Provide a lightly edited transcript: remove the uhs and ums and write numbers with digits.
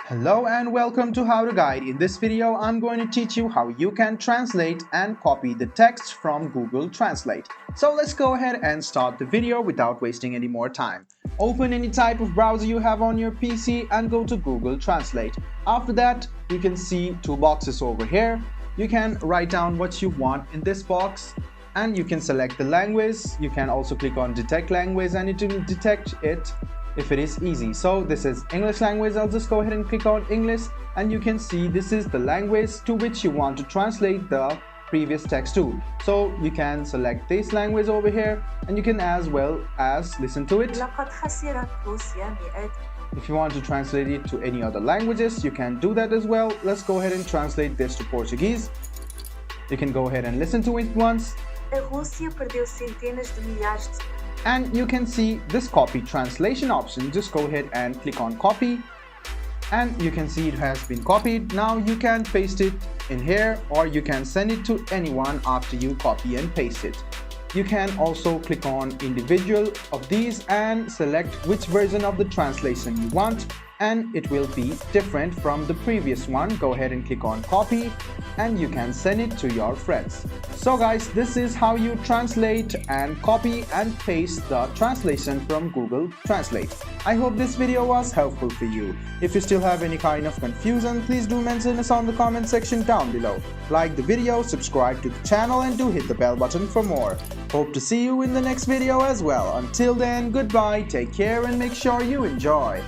Hello and welcome to How to Guide. In this video, I'm going to teach you how you can translate and copy the text from Google Translate. So let's go ahead and start the video without wasting any more time. Open any type of browser you have on your PC and go to Google Translate. After that, you can see two boxes over here. You can write down what you want in this box and you can select the language. You can also click on detect language and it will detect it if it is easy. So this is English language. I'll just go ahead and click on English and you can see this is the language to which you want to translate the previous text to. So you can select this language over here and you can as well as listen to it. If you want to translate it to any other languages, you can do that as well. Let's go ahead and translate this to Portuguese. You can go ahead and listen to it once. A Rússia perdeu centenas de milhares de... And you can see this copy translation option. Just go ahead and click on copy and you can see it has been copied. Now you can paste it in here or you can send it to anyone after you copy and paste it. You can also click on individual of these and select which version of the translation you want and it will be different from the previous one. Go ahead and click on copy and you can send it to your friends. So guys, this is how you translate and copy and paste the translation from Google Translate. I hope this video was helpful for you. If you still have any kind of confusion, please do mention us on the comment section down below. Like the video, subscribe to the channel and do hit the bell button for more. Hope to see you in the next video as well. Until then, goodbye, take care and make sure you enjoy.